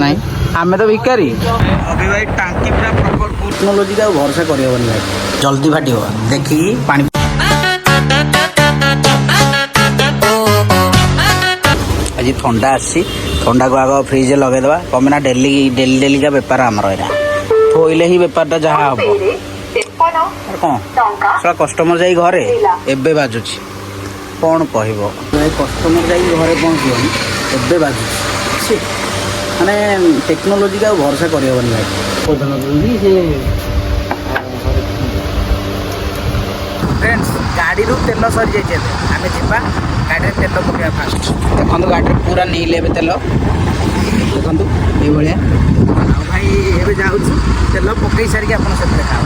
नहीं आमे तो भिकारी अभी भाई टांकी पूरा प्रॉपर टेक्नोलोजी का भरोसा करबनी भाई जल्दी फाटिब देखी पानी आज ठंडा आसी ठंडा को आग फ्रिज लगेदवा कमेना डेली डेली डेली का बेपार आमर यहाँ थोइले ही बेपारटा जहाँ हम कौन कस्टमर जाई घरे एबे बाजुची कौन कहब कस्टमर जाई घरे पहुँचनी एबे बाजुची माने टेक्नोलोजी का भरोसा करबनी भाई फ्रेंड्स गाड़ी रू तेल सरी जाइए आम जा गाड़ी तेल पकड़ा फास्ट देखो गाड़ी पूरा नहीं तेल देखो ये भाई एवं जाऊँ तेल पकई सारिक आप खा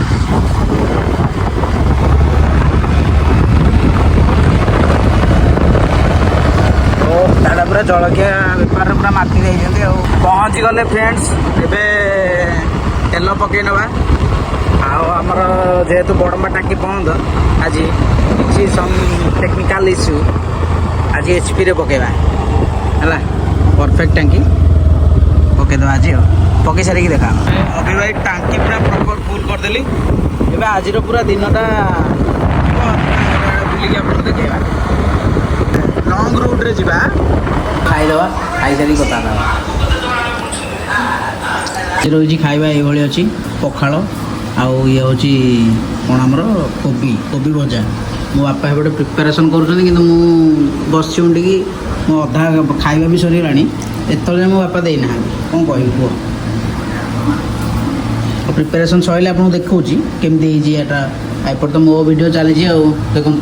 दादा पूरा जलखिया बेपार पूरा माति देते पहुँची गले फ्रेंड्स एबे तेल पकई नवा आमर जेहेतु बड़म्बा टाँकी बंद आज किसी टेक्निकल इश्यू आज एचपी रे पकेबा है परफेक्ट टाँकी पकईदे आज पकई सारिक देखा अभी भाई टाँकी पूरा प्रॉपर फुल करदेली एबे आज पूरा दिनटा बुलिक आप देखा लंग रूट रे जीवा खाईदवा खाई सारी कथा रही खाଇବା ଏଇଭଳି ଅଛି ପଖାଳ ଆଉ ଇଏ ହେଉଛି କ'ଣ ଆମର କୋବି କୋବି ଭଜା ମୋ ବାପା ଏପଟେ ପ୍ରିପାରେସନ୍ କରୁଛନ୍ତି କିନ୍ତୁ ମୁଁ ବସିଛି ଉଣ୍ଡିକି ମୋ ଅଧା ଖାଇବା ବି ସରିଗଲାଣି ଏତେବେଳେ ମୋ ବାପା ଦେଇନାହାନ୍ତି କ'ଣ କହିବି କୁହ ପ୍ରିପାରେସନ୍ ସରିଲେ ଆପଣଙ୍କୁ ଦେଖାଉଛି କେମିତି ହେଇଛି ଏଇଟା ଏପଟେ ତ ମୋ ଭିଡ଼ିଓ ଚାଲିଛି ଆଉ ଦେଖନ୍ତୁ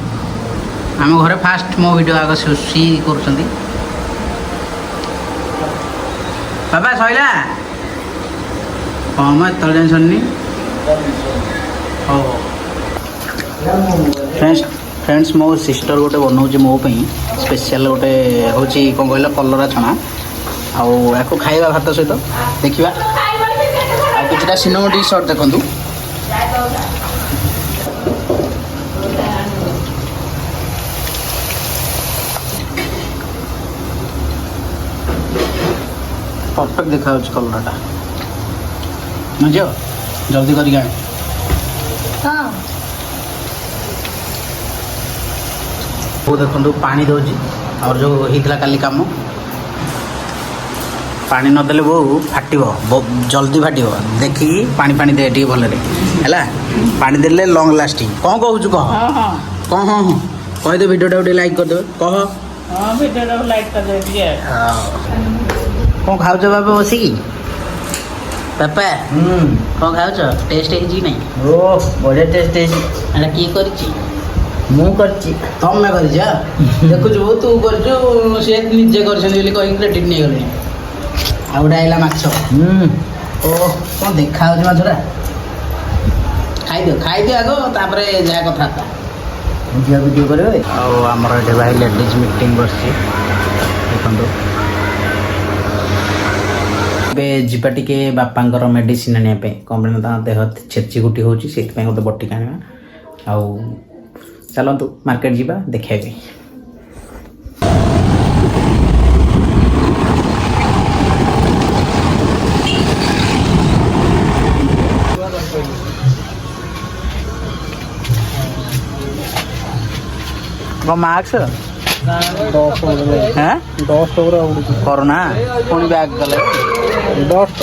ଆମ ଘରେ ଫାଷ୍ଟ ମୋ ଭିଡ଼ିଓ ଆଗ ସି କରୁଛନ୍ତି ବାପା ସରିଲା ହଁ ମୁଁ ଏତେବେଳେ ଯାଏଁ ସରିନି ହଉ फ्रेंड्स मो सिस्टर गोटे बनाऊँ मो स्पेशल गोटे हूँ कौन कहल कलरा छणा आउ खाଇବା भात सहित देखा किसी सिनेमेटिक शॉट देखूँ परफेक्ट देखा कलराटा बुझ जल्दी करके आने वो देखो पानी दौजी और जो होता काली कम पानी नदेले बो फाटिब जल्दी फाटिब देखी पानी पानी दे टी भल है पानी देले लंग लास्टिंग कौन कहूँ कह कह हाँ हाँ कहदे भिडियोटा गोटे लाइक करदे कह कौन खाऊ बाबा बसिकी बापा कौन खाऊ टेस्ट है नहीं ओ बढ़िया टेस्ट है किए कर तमें कर देखु तू कर सी निजे कर क्रेडिट नहीं गले आ गए आईला माछ ओ कौन देखा माछरा खाई आग तापर जहाँ कथा झील भिडियो करेंगे आमर ये भाई लेडीज मीटिंग बस देखो जीवा टे बापा मेडिसिन आने कौन देह छेची गुटी हो गोटे बटिक आना आउ चलतु मार्केट जीवा देखा मार्क्स 10 करोना पुणी बैग गले 10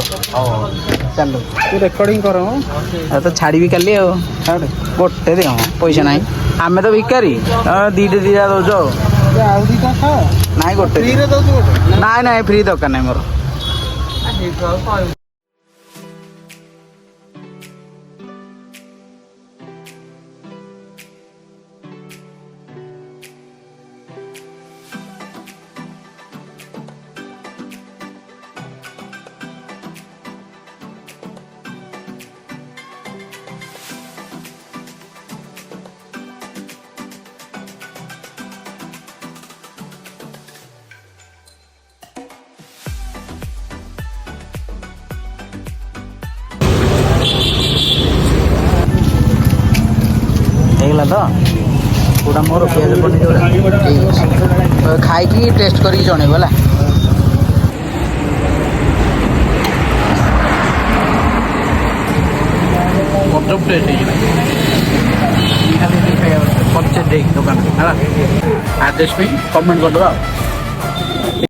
चलो तू रेकर्डिंग कर तो छाड़ी भी काली गोटे दे पैसा ना आमे तो भिकारी दीटा दीटा दौच ना गोटे ना ना फ्री दरकार ना मोर तो पूरा मोर पियाज पनीर खाई टेस्ट करके जनइब है ଫ୍ରେଶ୍ ହେଇଯିବ। ନିହାତି ଖାଇବା ପଚେଣ୍ଟ ହେଇକି ଦୋକାନରେ ହେଲା। ଆଡ୍ରେସ୍ ପାଇଁ କମେଣ୍ଟ କରିଦେବା ଆଉ।